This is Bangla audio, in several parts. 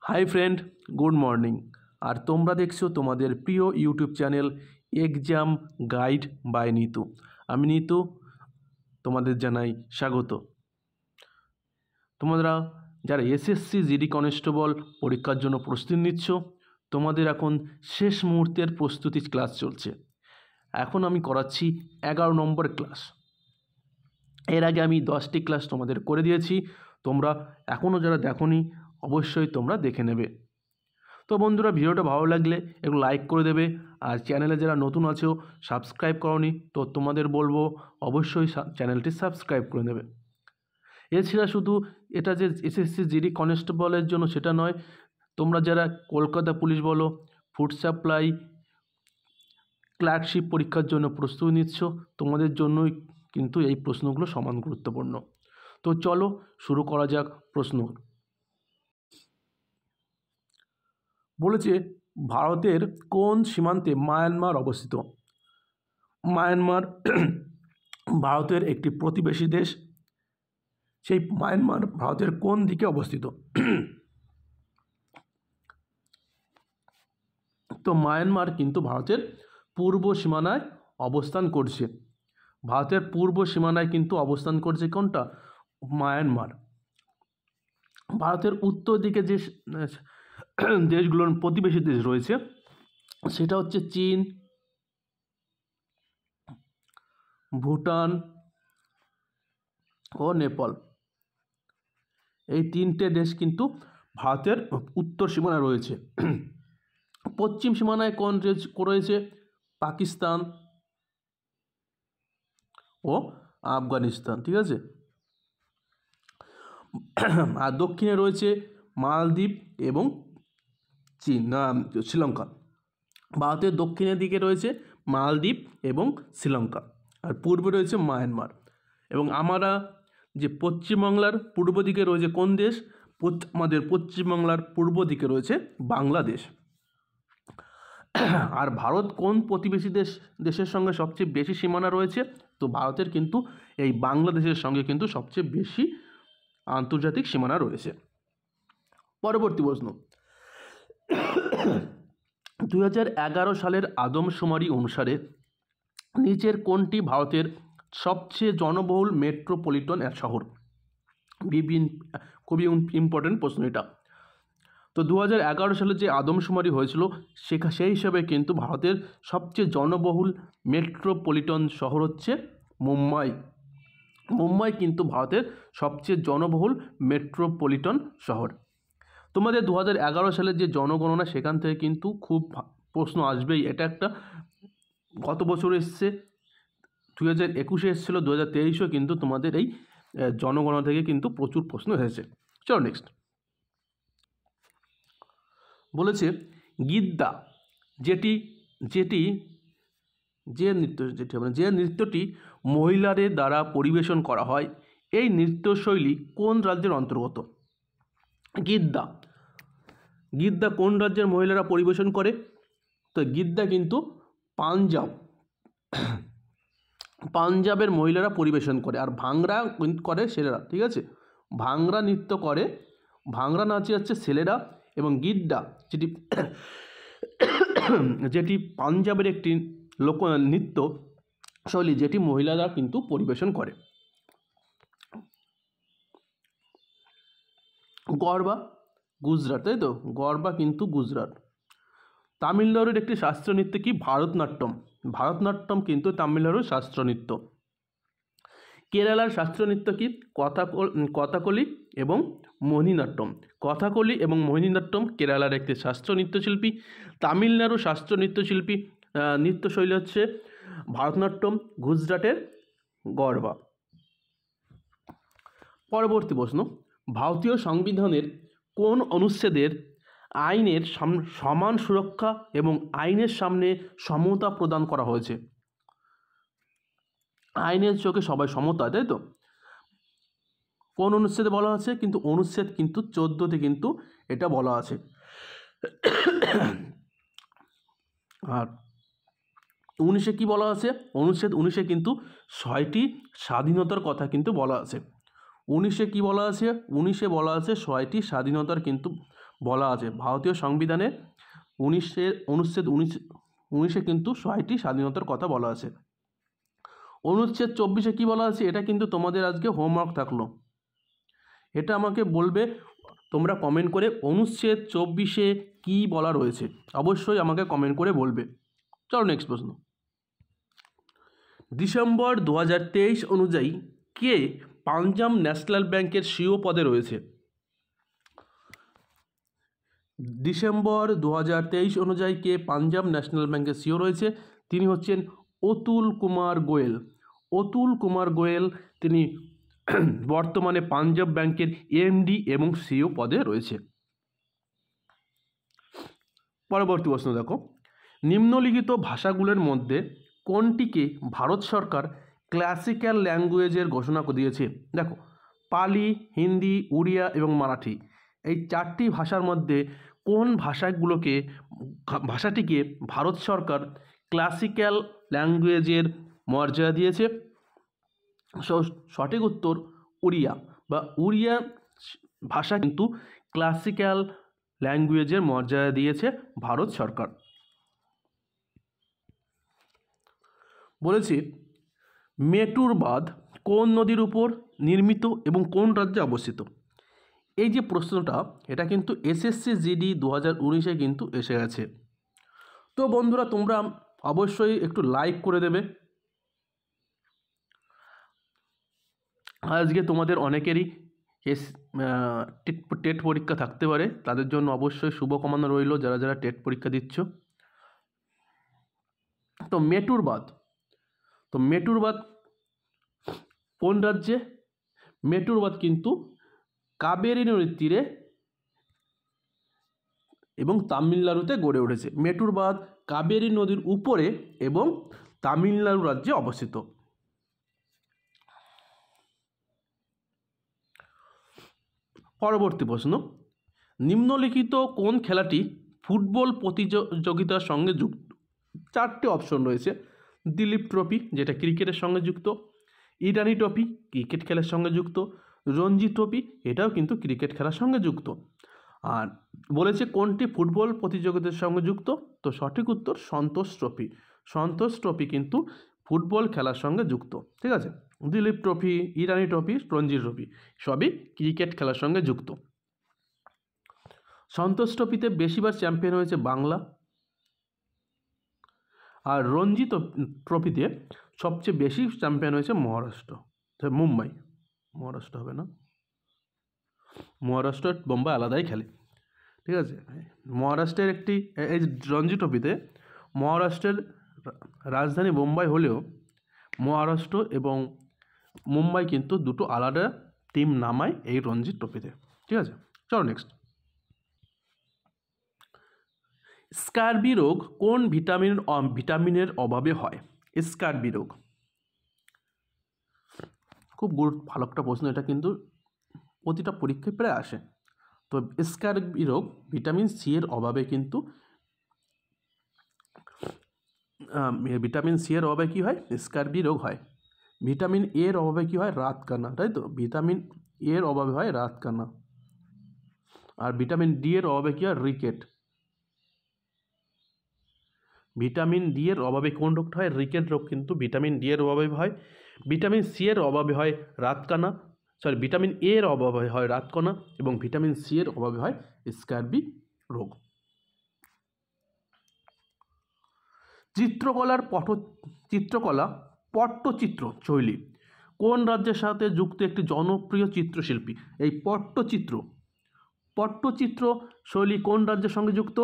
High friend, good morning. আর তোমরা দেখছো তোমাদের প্রিয় YouTube channel exam guide by Nitu. আমি নিতু, তোমাদের জানাই স্বাগত। তোমরা যারা এসএসসি জিডি কনস্টেবল পরীক্ষার জন্য প্রস্তুতি নিচ্ছ, তোমাদের এখন শেষ মুহূর্তের প্রস্তুতি ক্লাস চলছে। এখন আমি করাচ্ছি 11 নম্বর ক্লাস। এর আগে আমি 10টি ক্লাস তোমাদের করে দিয়েছি। তোমরা এখনও যারা দেখোনি অবশ্যই তোমরা দেখে নেবে। তো বন্ধুরা, ভিডিওটা ভালো লাগলে একটু লাইক করে দেবে। আর চ্যানেলে যারা নতুন আছো, সাবস্ক্রাইব করোনি, তো তোমাদের বলবো অবশ্যই চ্যানেলটি সাবস্ক্রাইব করে নেবে। এছাড়া শুধু এটা যে এসএসসি জিডি কনস্টেবলের জন্য সেটা নয়, তোমরা যারা কলকাতা পুলিশ বলো, ফুড সাপ্লাই, ক্লার্কশিপ পরীক্ষার জন্য প্রস্তুতি নিচ্ছ, তোমাদের জন্যই কিন্তু এই প্রশ্নগুলো সমান গুরুত্বপূর্ণ। তো চলো শুরু করা যাক প্রশ্ন। বলেছে, ভারতের কোন সীমান্তে মায়ানমার অবস্থিত? মায়ানমার ভারতের একটি প্রতিবেশী দেশ। সেই মায়ানমার ভারতের কোন দিকে অবস্থিত? তো মায়ানমার কিন্তু ভারতের পূর্ব সীমানায় অবস্থান করছে। ভারতের পূর্ব সীমানায় কিন্তু অবস্থান করছে কোনটা? মায়ানমার। ভারতের উত্তর দিকে যে দেশগুলোর প্রতিবেশী দেশ রয়েছে সেটা হচ্ছে চীন, ভুটান ও নেপাল। এই তিনটে দেশ কিন্তু ভারতের উত্তর সীমানায় রয়েছে। পশ্চিম সীমানায় কোন দেশ রয়েছে? পাকিস্তান ও আফগানিস্তান, ঠিক আছে। আর দক্ষিণে রয়েছে মালদ্বীপ এবং শ্রীলঙ্কা। ভারতের দক্ষিণের দিকে রয়েছে মালদ্বীপ এবং শ্রীলঙ্কা, আর পূর্বে রয়েছে মায়ানমার। এবং আমরা যে পশ্চিমবাংলার পূর্ব দিকে রয়েছে কোন দেশ? আমাদের পশ্চিমবাংলার পূর্ব দিকে রয়েছে বাংলাদেশ। আর ভারত কোন প্রতিবেশী দেশের সঙ্গে সবচেয়ে বেশি সীমানা রয়েছে? তো ভারতের কিন্তু এই বাংলাদেশের সঙ্গে কিন্তু সবচেয়ে বেশি আন্তর্জাতিক সীমানা রয়েছে। পরবর্তী প্রশ্ন, 2011 সালের আদমশুমারি অনুসারে নিচের কোনটি ভারতের সবচেয়ে জনবহুল মেট্রোপলিটন শহর? খুবই ইম্পর্টেন্ট প্রশ্ন এটা। তো 2011 সালে যে আদমশুমারি হয়েছিল সেই হিসাবে কিন্তু ভারতের সবচেয়ে জনবহুল মেট্রোপলিটন শহর হচ্ছে মুম্বাই। মুম্বাই কিন্তু ভারতের সবচেয়ে জনবহুল মেট্রোপলিটন শহর। তোমাদের 2011 সালের যে জনগণনা সেখান থেকে কিন্তু খুব প্রশ্ন আসবেই। এটা একটা গত বছর এসছে, 2021 এসেছিলো, 2023 কিন্তু তোমাদের এই জনগণনা থেকে কিন্তু প্রচুর প্রশ্ন এসেছে। চলো নেক্সট। বলেছে, গিদ্দা যে নৃত্যটি মহিলাদের দ্বারা পরিবেশন করা হয়, এই নৃত্যশৈলী কোন রাজ্যের অন্তর্গত? গিদ্দা কোন রাজ্যের মহিলারা পরিবেশন করে? তো গিদ্দা কিন্তু পাঞ্জাবের মহিলারা পরিবেশন করে। আর ভাংরা করে ছেলেরা, ঠিক আছে। ভাংরা নৃত্য করে, ভাংরা নাচে হচ্ছে ছেলেরা, এবং গিদ্দা যেটি পাঞ্জাবের একটি নৃত্য শৈলী যেটি মহিলারা কিন্তু পরিবেশন করে। গরবা গুজরাট, তাই তো, গরবা কিন্তু গুজরাট। তামিলনাড়ুর একটি শাস্ত্রীয় নৃত্য কি? ভারতনাট্যম কিন্তু তামিলনাড়ুর শাস্ত্রীয় নৃত্য। কেরালার শাস্ত্রীয় নৃত্য কি? কথাকলি এবং মোহিনীনাট্যম। কথাকলি এবং মোহিনীনাট্যম কেরালার একটি শাস্ত্রীয় নৃত্যশিল্পী। তামিলনাড়ুর শাস্ত্রীয় নৃত্যশৈলী হচ্ছে ভারতনাট্যম, গুজরাটের গরবা। পরবর্তী প্রশ্ন, ভারতীয় সংবিধানের কোন অনুচ্ছেদের আইনের সমান সুরক্ষা এবং আইনের সামনে সমতা প্রদান করা হয়েছে? আইনের চোখে সবাই সমতা, তাই তো। কোন অনুচ্ছেদে বলা আছে? কিন্তু অনুচ্ছেদ কিন্তু 14তে কিন্তু এটা বলা আছে। আর 19-এ কি বলা আছে? অনুচ্ছেদ 19-এ কিন্তু 6টি স্বাধীনতার কথা কিন্তু বলা আছে। 19-এ কী বলা আছে? 19-এ বলা আছে 6টি স্বাধীনতার কিন্তু বলা আছে ভারতীয় সংবিধানে। 19-এ কিন্তু 6টি স্বাধীনতার কথা বলা আছে। অনুচ্ছেদ 24-এ কী বলা আছে? এটা কিন্তু তোমাদের আজকে হোমওয়ার্ক থাকলো, এটা আমাকে বলবে তোমরা কমেন্ট করে। অনুচ্ছেদ 24-এ কী বলা রয়েছে অবশ্যই আমাকে কমেন্ট করে বলবে। চলো নেক্সট প্রশ্ন। ডিসেম্বর 2023 অনুযায়ী কে পাঞ্জাব ন্যাশনাল ব্যাংকের সিইও পদে রয়েছে? ডিসেম্বর 2023 অনুযায়ী কে পাঞ্জাব ন্যাশনাল ব্যাংকের সিইও রয়েছে? তিনি হচ্ছেন অতুল কুমার গোয়েল। অতুল কুমার গোয়েল তিনি বর্তমানে পাঞ্জাব ব্যাংকের এমডি এবং সিইও পদে রয়েছে। পরবর্তী প্রশ্ন দেখো, নিম্নলিখিত ভাষাগুলোর মধ্যে কোনটিকে ভারত সরকার ক্লাসিক্যাল ল্যাঙ্গুয়েজের ঘোষণা দিয়েছে? দেখো, পালি, হিন্দি, উড়িয়া এবং মারাঠি, এই 4টি ভাষার মধ্যে কোন ভাষাটিকে ভারত সরকার ক্লাসিক্যাল ল্যাঙ্গুয়েজের মর্যাদা দিয়েছে? সঠিক উত্তর উড়িয়া, বা উড়িয়া ভাষা কিন্তু ক্লাসিক্যাল ল্যাঙ্গুয়েজের মর্যাদা দিয়েছে ভারত সরকার। বলেছি মেটুর বাঁধ কোন নদীর উপর নির্মিত এবং কোন রাজ্যে অবস্থিত? এই যে প্রশ্নটা, এটা কিন্তু এসএসসি জিডি 2019-এ কিন্তু এসে গেছে। তো বন্ধুরা, তোমরা অবশ্যই একটু লাইক করে দেবে। আজকে তোমাদের অনেকেরই টেট পরীক্ষা থাকতে পারে, তাদের জন্য অবশ্যই শুভকামনা রইল যারা যারা টেট পরীক্ষা দিচ্ছ। তো মেটুর বাঁধ কোন রাজ্যে? মেটুর বাঁধ কিন্তু কাবেরী নদীর তীরে এবং তামিলনাড়ুতে গড়ে উঠেছে। মেটুর বাঁধ কাবেরী নদীর উপরে এবং তামিলনাড়ু রাজ্যে অবস্থিত। পরবর্তী প্রশ্ন, নিম্নলিখিত কোন খেলাটি ফুটবল প্রতিযোগিতার সঙ্গে যুক্ত? 4টে অপশন রয়েছে। দিলীপ ট্রফি, যেটা ক্রিকেটের সঙ্গে যুক্ত; ইরানি ট্রফি, ক্রিকেট খেলার সঙ্গে যুক্ত; রঞ্জি ট্রফি, এটাও কিন্তু ক্রিকেট খেলার সঙ্গে যুক্ত। আর বলেছে কোনটি ফুটবল প্রতিযোগিতার সঙ্গে যুক্ত? তো সঠিক উত্তর সন্তোষ ট্রফি। সন্তোষ ট্রফি কিন্তু ফুটবল খেলার সঙ্গে যুক্ত। ঠিক আছে, দিলীপ ট্রফি, ইরানি ট্রফি, রঞ্জি ট্রফি সবই ক্রিকেট খেলার সঙ্গে যুক্ত। সন্তোষ ট্রফিতে বেশিবার চ্যাম্পিয়ন হয়েছে বাংলা, আর রঞ্জি ট্রফিতে সবচেয়ে বেশি চ্যাম্পিয়ন হয়েছে মহারাষ্ট্র, মুম্বাই। মহারাষ্ট্র হবে না, মহারাষ্ট্র বোম্বাই আলাদাই খেলে। ঠিক আছে, মহারাষ্ট্রের এই রঞ্জি ট্রফিতে মহারাষ্ট্রের রাজধানী বোম্বাই হলেও মহারাষ্ট্র এবং মুম্বাই কিন্তু দুটো আলাদা টিম নামায় এই রঞ্জি ট্রফিতে। ঠিক আছে, চলো নেক্সট। স্কারবি রোগ কোন ভিটামিনের অভাবে হয়? স্কারবি রোগ খুব ভালো একটা প্রশ্ন, এটা কিন্তু প্রতিটা পরীক্ষায় প্রায় আসে। তো স্কারবি রোগ ভিটামিন সি এর অভাবে কিন্তু কী হয়? স্কারবি রোগ হয়। ভিটামিন এ এর অভাবে কী হয়? রাতকানা, তাই তো? ভিটামিন এ এর অভাবে হয় রাতকানা। আর ভিটামিন ডি এর অভাবে কী হয়? রিকেট। ভিটামিন ডি এর অভাবে কোন রোগটা হয়? রিকেট রোগ কিন্তু ভিটামিন ডি এর অভাবে হয়। ভিটামিন সি এর অভাবে হয় রাতকানা, ভিটামিন এ এর অভাবে হয় রাতকানা, এবং ভিটামিন সি এর অভাবে হয় স্কারবি রোগ। চিত্রকলা পট্টচিত্র শৈলী কোন রাজ্যের সাথে যুক্ত একটি জনপ্রিয় চিত্রশিল্পী? এই পট্টচিত্র শৈলী কোন রাজ্যের সঙ্গে যুক্ত?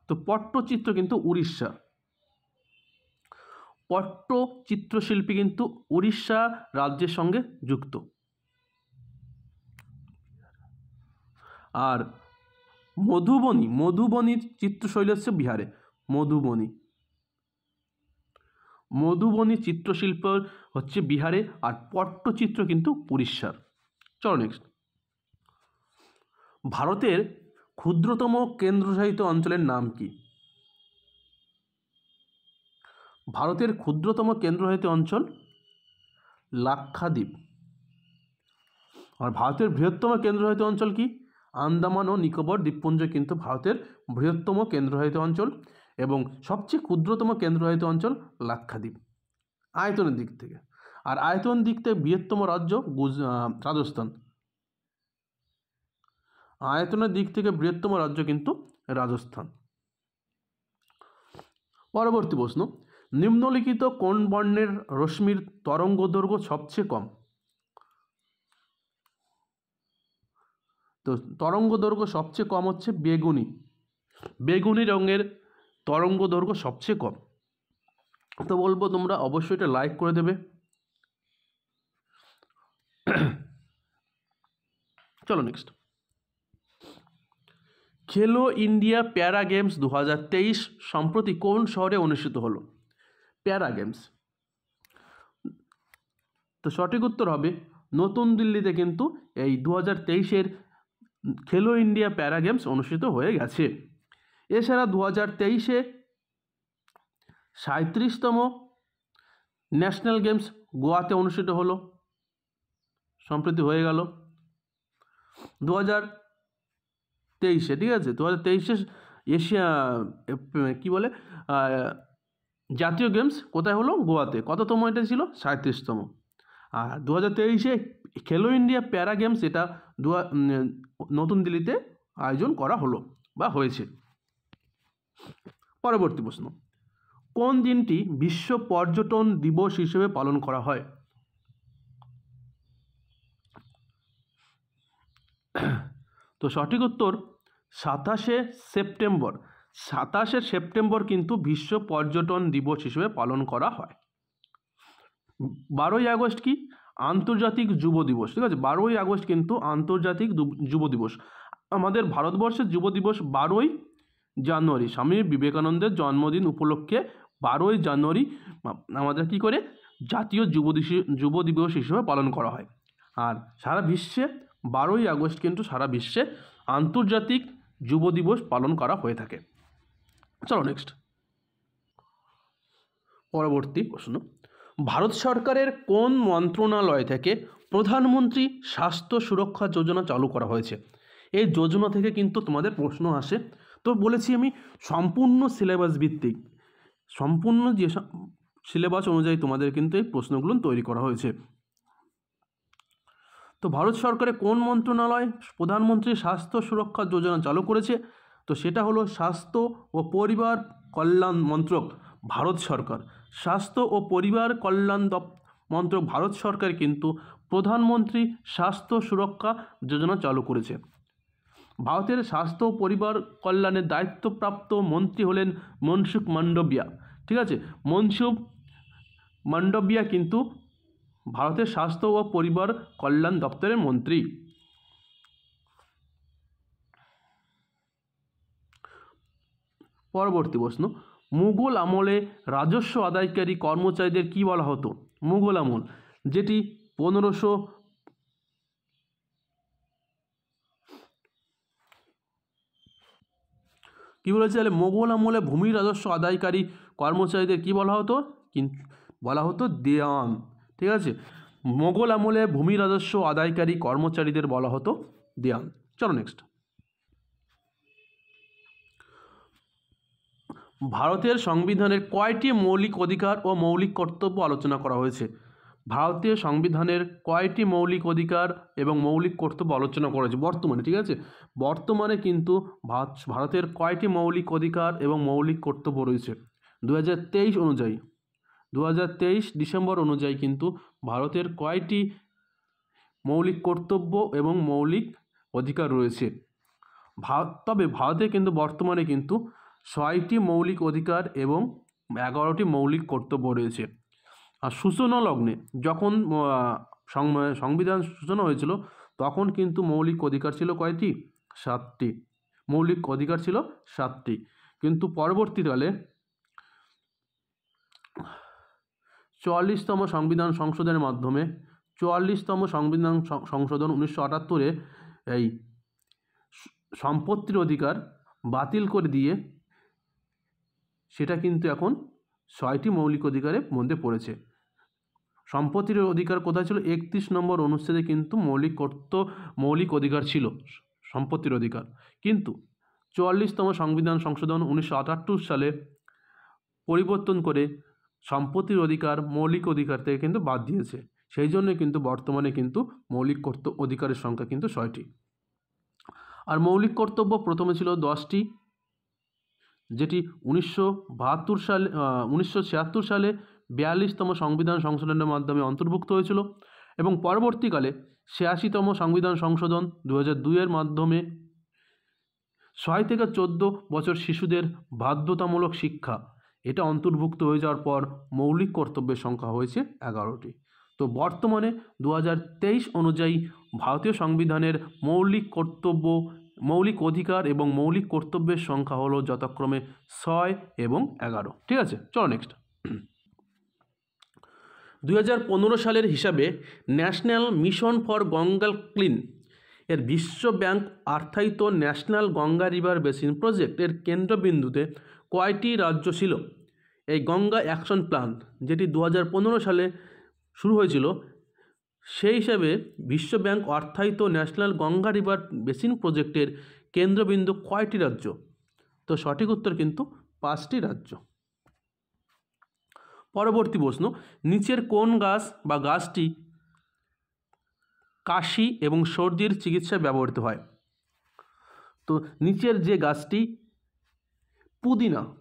তো পট্টচিত্র কিন্তু উড়িষ্যা। পট্টচিত্রশিল্পী কিন্তু উড়িষ্যা রাজ্যের সঙ্গে যুক্ত। আর মধুবনী চিত্রশৈলী হচ্ছে বিহারে। মধুবনী চিত্রশিল্প হচ্ছে বিহারে, আর পট্টচিত্র কিন্তু উড়িষ্যার। চলো নেক্সট। ভারতের ক্ষুদ্রতম কেন্দ্রশাসিত অঞ্চলের নাম কি? ভারতের ক্ষুদ্রতম কেন্দ্রশাসিত অঞ্চল লাক্ষাদ্বীপ। আর ভারতের বৃহত্তম কেন্দ্রশাসিত অঞ্চল কি? আন্দামান ও নিকোবর দ্বীপপুঞ্জ কিন্তু ভারতের বৃহত্তম কেন্দ্রশাসিত অঞ্চল এবং সবচেয়ে ক্ষুদ্রতম কেন্দ্রশাসিত অঞ্চল লাক্ষাদ্বীপ আয়তনের দিক থেকে। আর আয়তন দিক থেকে বৃহত্তম রাজ্য রাজস্থান। আয়তনের দিক থেকে বৃহত্তম রাজ্য কিন্তু রাজস্থান। পরবর্তী প্রশ্ন, নিম্নলিখিত কোন বর্ণের রশ্মির তরঙ্গ দৈর্ঘ্য সবচেয়ে কম? তো তরঙ্গ দৈর্ঘ্য সবচেয়ে কম হচ্ছে বেগুনি। বেগুনি রঙের তরঙ্গ দৈর্ঘ্য সবচেয়ে কম। তো বলবো তোমরা অবশ্যই এটা লাইক করে দেবে। চলো নেক্সট, খেলো ইন্ডিয়া প্যারা গেমস 2023 সম্প্রতি কোন শহরে অনুষ্ঠিত হলো? প্যারা গেমস, তো সঠিক উত্তর হবে নতুন দিল্লিতে কিন্তু এই 2023-এর খেলো ইন্ডিয়া প্যারা গেমস অনুষ্ঠিত হয়ে গেছে। এছাড়া 2023-এ 37তম ন্যাশনাল গেমস গোয়াতে অনুষ্ঠিত হলো, সম্প্রতি হয়ে গেল 2023-এ। ঠিক আছে, 2023-এ এশিয়া কি বলে জাতীয় গেমস কোথায় হলো? গোয়াতে। কততম এটা ছিল? 37তম। আর 2023-এ খেলো ইন্ডিয়া প্যারা গেমস এটা নতুন দিল্লিতে আয়োজন করা হলো বা হয়েছে। পরবর্তী প্রশ্ন, কোন দিনটি বিশ্ব পর্যটন দিবস হিসেবে পালন করা হয়? তো সঠিক উত্তর 27শে সেপ্টেম্বর। 27শে সেপ্টেম্বর কিন্তু বিশ্ব পর্যটন দিবস হিসেবে পালন করা হয়। 12ই আগস্ট কি? আন্তর্জাতিক যুব দিবস। ঠিক আছে, 12ই আগস্ট কিন্তু আন্তর্জাতিক যুব দিবস। আমাদের ভারতবর্ষের যুব দিবস 12ই জানুয়ারি, স্বামী বিবেকানন্দের জন্মদিন উপলক্ষে 12ই জানুয়ারি আমাদের কি করে জাতীয় যুব দিবস হিসেবে পালন করা হয়। আর সারা বিশ্বে 12ই আগস্ট কিন্তু সারা বিশ্বে আন্তর্জাতিক যুব দিবস পালন করা হয়ে থাকে। চলো নেক্সট, পরবর্তী প্রশ্ন, ভারত সরকারের কোন মন্ত্রণালয় থেকে প্রধানমন্ত্রী স্বাস্থ্য সুরক্ষা যোজনা চালু করা হয়েছে? এই যোজনা থেকে কিন্তু তোমাদের প্রশ্ন আসে। তো বলেছি আমি সম্পূর্ণ সিলেবাস ভিত্তিক, সম্পূর্ণ যে সিলেবাস অনুযায়ী তোমাদের কিন্তু এই প্রশ্নগুলো তৈরি করা হয়েছে। তো ভারত সরকারের কোন মন্ত্রণালয় প্রধানমন্ত্রী স্বাস্থ্য সুরক্ষা যোজনা চালু করেছে? তো সেটা হলো স্বাস্থ্য ও পরিবার কল্যাণ মন্ত্রক, ভারত সরকার। স্বাস্থ্য ও পরিবার কল্যাণ মন্ত্রক ভারত সরকার কিন্তু প্রধানমন্ত্রী স্বাস্থ্য সুরক্ষা যোজনা চালু করেছে। ভারতের স্বাস্থ্য ও পরিবার কল্যাণের দায়িত্বপ্রাপ্ত মন্ত্রী হলেন মনসুখ মান্ডভিয়া। ঠিক আছে, মনসুখ মান্ডভিয়া কিন্তু ভারতের স্বাস্থ্য ও পরিবার কল্যাণ দপ্তরের মন্ত্রী। পরবর্তী প্রশ্ন, মুঘল আমলে রাজস্ব আদায়কারী কর্মচারীদের কি বলা হতো? মুঘল আমল যেটি 1500 কি বলেছে তাহলে, মোগল আমলে ভূমি রাজস্ব আদায়কারী কর্মচারীদের কি বলা হতো? বলা হতো দেওয়ান। ঠিক আছে, মোগল আমলে ভূমি রাজস্ব আদায়কারী কর্মচারীদের বলা হতো দেওয়ান। চলো নেক্সট, ভারতের সংবিধানের কয়টি মৌলিক অধিকার ও মৌলিক কর্তব্য আলোচনা করা হয়েছে? ভারতীয় সংবিধানের কয়টি মৌলিক অধিকার এবং মৌলিক কর্তব্য আলোচনা করা হয়েছে বর্তমানে? ঠিক আছে, বর্তমানে কিন্তু ভারতের কয়টি মৌলিক অধিকার এবং মৌলিক কর্তব্য রয়েছে? 2023 অনুযায়ী, 2023 ডিসেম্বর অনুযায়ী কিন্তু ভারতের কয়টি মৌলিক কর্তব্য এবং মৌলিক অধিকার রয়েছে? তবে ভারতে কিন্তু বর্তমানে কিন্তু 6টি মৌলিক অধিকার এবং 11টি মৌলিক কর্তব্য রয়েছে। আর সূচনা লগ্নে যখন সংবিধান সূচনা হয়েছিল তখন কিন্তু মৌলিক অধিকার ছিল কয়টি? 7টি। মৌলিক অধিকার ছিল 7টি, কিন্তু পরবর্তীকালে 44তম সংবিধান সংশোধনের মাধ্যমে 44তম সংবিধান সংশোধন 1978-এ এই সম্পত্তির অধিকার বাতিল করে দিয়ে সেটা কিন্তু এখন 6টি মৌলিক অধিকারের মধ্যে পড়েছে। সম্পত্তির অধিকার কোথায় ছিল? 31 নম্বর অনুচ্ছেদে কিন্তু মৌলিক অধিকার ছিল সম্পত্তির অধিকার। কিন্তু 44তম সংবিধান সংশোধন 1978 সালে পরিবর্তন করে সম্পত্তির অধিকার মৌলিক অধিকার থেকে কিন্তু বাদ দিয়েছে। সেই জন্য কিন্তু বর্তমানে কিন্তু মৌলিক অধিকারের সংখ্যা কিন্তু 6টি। আর মৌলিক কর্তব্য প্রথমে ছিল 10টি, যেটি 1976 সালে 42তম সংবিধান সংশোধনের মাধ্যমে অন্তর্ভুক্ত হয়েছিল এবং পরবর্তীকালে 86তম সংবিধান সংশোধন 2002-এর মাধ্যমে 6 থেকে 14 বছর শিশুদের বাধ্যতামূলক শিক্ষা এটা অন্তর্ভুক্ত হয়ে যাওয়ার পর মৌলিক কর্তব্যের সংখ্যা হয়েছে 11টি। তো বর্তমানে 2023 অনুযায়ী ভারতীয় সংবিধানের মৌলিক অধিকার এবং মৌলিক কর্তব্যের সংখ্যা হলো যথাক্রমে 6 এবং 11। ঠিক আছে, চলো নেক্সট। 2015 সালের হিসাবে national mission for Ganga clean এর বিশ্ব ব্যাংক অর্থায়িত national Ganga river basin project এর কেন্দ্রবিন্দুতে কয়টি রাজ্য ছিল? এই গঙ্গা অ্যাকশন প্ল্যান যেটি 2015 সালে শুরু হয়েছিল, সেই হিসাবে বিশ্ব ব্যাংক অর্থায়িত ন্যাশনাল গঙ্গা রিভার বেসিন প্রজেক্টের কেন্দ্রবিন্দু কয়টি রাজ্য? তো সঠিক উত্তর কিন্তু 5টি রাজ্য। পরবর্তী প্রশ্ন, নিচের কোন গাছ বা গাছটি কাশি এবং সর্দির চিকিৎসায় ব্যবহৃত হয়? তো নিচের যে গাছটি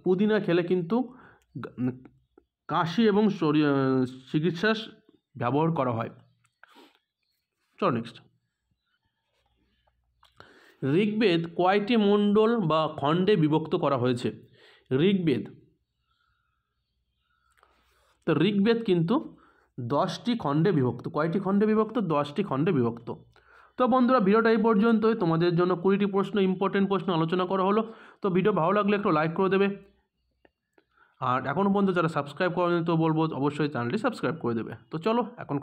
পুদিনা খেলে কিন্তু কাশি এবং চিকিৎসা ব্যবহার করা হয়। চলো নেক্সট। ঋগ্বেদ কয়টি মণ্ডল বা খণ্ডে বিভক্ত করা হয়েছে? ঋগ্বেদ কিন্তু 10টি খণ্ডে বিভক্ত। কয়টি খণ্ডে বিভক্ত? 10টি খণ্ডে বিভক্ত। তো বন্ধুরা, ভিডিওটা এই পর্যন্তই। তোমাদের জন্য 20টি প্রশ্ন, ইম্পর্টেন্ট প্রশ্ন আলোচনা করা হলো। তো ভিডিও ভালো লাগলে একটু লাইক করে দেবে, আর এখনও পর্যন্ত যারা সাবস্ক্রাইব করেনি তো বলবো অবশ্যই চ্যানেলটি সাবস্ক্রাইব করে দেবে। তো চলো এখন